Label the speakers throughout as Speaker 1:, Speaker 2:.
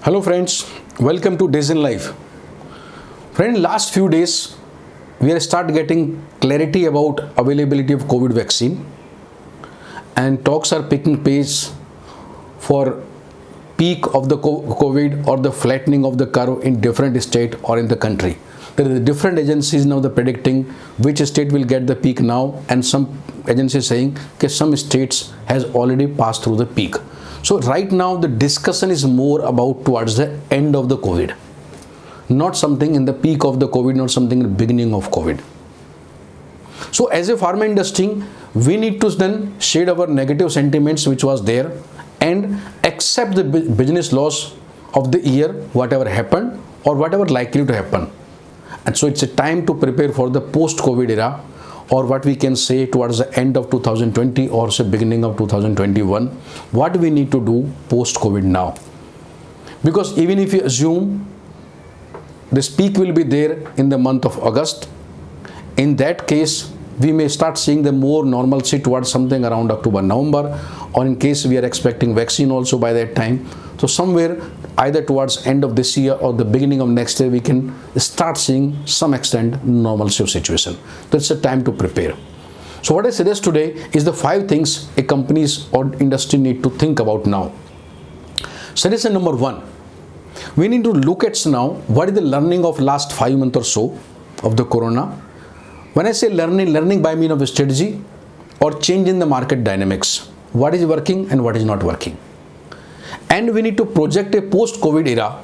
Speaker 1: Hello friends, welcome to Days in Life. Friend, last few days we are start getting clarity about availability of COVID vaccine, and talks are picking pace for peak of the COVID or the flattening of the curve in different state or in the country. There is different agencies now predicting which state will get the peak now, and some agencies saying that some states has already passed through the peak. So right now the discussion is more about towards the end of the COVID, not something in the peak of the COVID, not something in the beginning of COVID. So as a pharma industry, we need to then shade our negative sentiments which was there and accept the business loss of the year, whatever happened or whatever likely to happen. And so it's a time to prepare for the post-COVID era, or what we can say towards the end of 2020 or say beginning of 2021, what we need to do post-COVID now. Because even if you assume this peak will be there in the month of August, in that case, we may start seeing the more normalcy towards something around October, November, or in case we are expecting vaccine also by that time. So somewhere either towards end of this year or the beginning of next year, we can start seeing some extent normalcy of situation. That's a time to prepare. So what I suggest today is the 5 things a companies or industry need to think about now. Suggestion number 1, we need to look at now what is the learning of last 5 months or so of the corona. When I say learning by means of strategy or change in the market dynamics, what is working and what is not working. And we need to project a post-COVID era,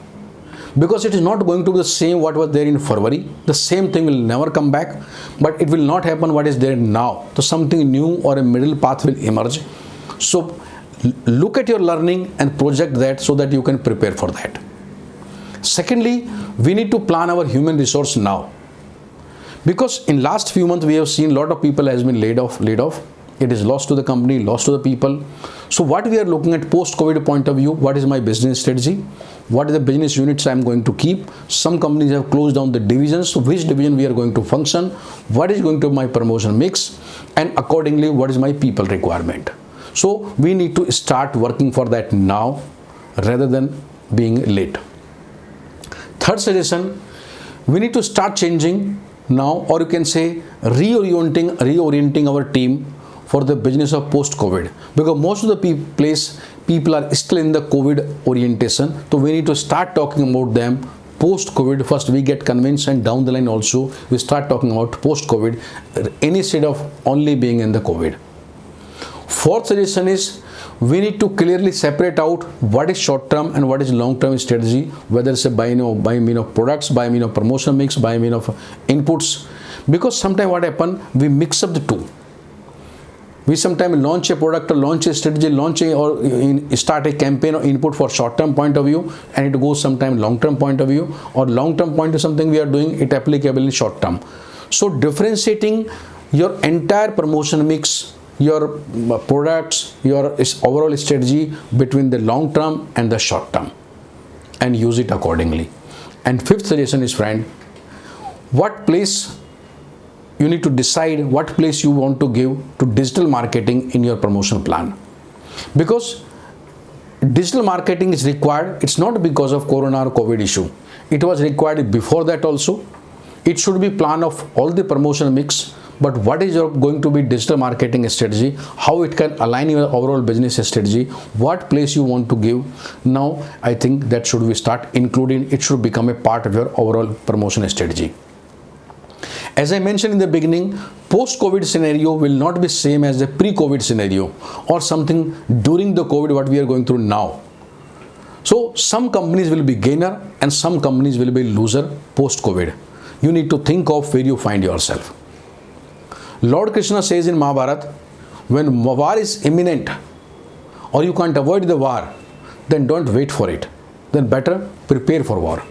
Speaker 1: because it is not going to be the same what was there in February. The same thing will never come back, but it will not happen what is there now. So something new or a middle path will emerge. So look at your learning and project that so that you can prepare for that. Secondly, we need to plan our human resource now, because in last few months we have seen a lot of people has been laid off. It is lost to the company, lost to the people. So what we are looking at post-COVID point of view, what is my business strategy? What is the business units I am going to keep? Some companies have closed down the divisions. So which division we are going to function? What is going to be my promotion mix? And accordingly, what is my people requirement? So we need to start working for that now rather than being late. Third suggestion, we need to start changing now, or you can say reorienting our team for the business of post-COVID, because most of the people are still in the COVID orientation. So we need to start talking about them post-COVID. First we get convinced, and down the line also we start talking about post-COVID instead of only being in the COVID. Fourth suggestion is we need to clearly separate out what is short-term and what is long-term strategy, whether it's by means of products, by means of promotion mix, by means of inputs. Because sometimes what happen, we mix up the two. We sometimes launch a product or launch a strategy, start a campaign or input for short-term point of view, and it goes sometimes long-term point of view, or long-term point of something we are doing, it applicable in short-term. So differentiating your entire promotion mix, your products, your overall strategy between the long-term and the short-term, and use it accordingly. And fifth suggestion is, friend, what place you need to decide what place you want to give to digital marketing in your promotion plan. Because digital marketing is required, it's not because of corona or COVID issue. It was required before that also. It should be plan of all the promotion mix, but what is your going to be digital marketing strategy, how it can align your overall business strategy, what place you want to give. Now I think that should we start including, it should become a part of your overall promotion strategy. As I mentioned in the beginning, post-COVID scenario will not be same as the pre-COVID scenario or something during the COVID what we are going through now. So some companies will be gainer and some companies will be loser post-COVID. You need to think of where you find yourself. Lord Krishna says in Mahabharata, when war is imminent or you can't avoid the war, then don't wait for it. Then better prepare for war.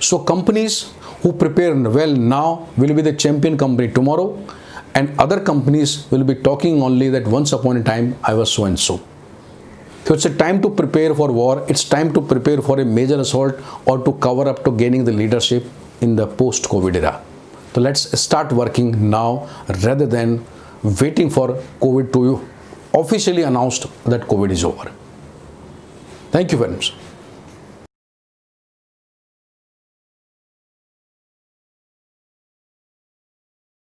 Speaker 1: So companies who prepare well now will be the champion company tomorrow, and other companies will be talking only that once upon a time I was so and so. So it's a time to prepare for war. It's time to prepare for a major assault or to cover up to gaining the leadership in the post-COVID era. So let's start working now rather than waiting for COVID to officially announce that COVID is over. Thank you very much.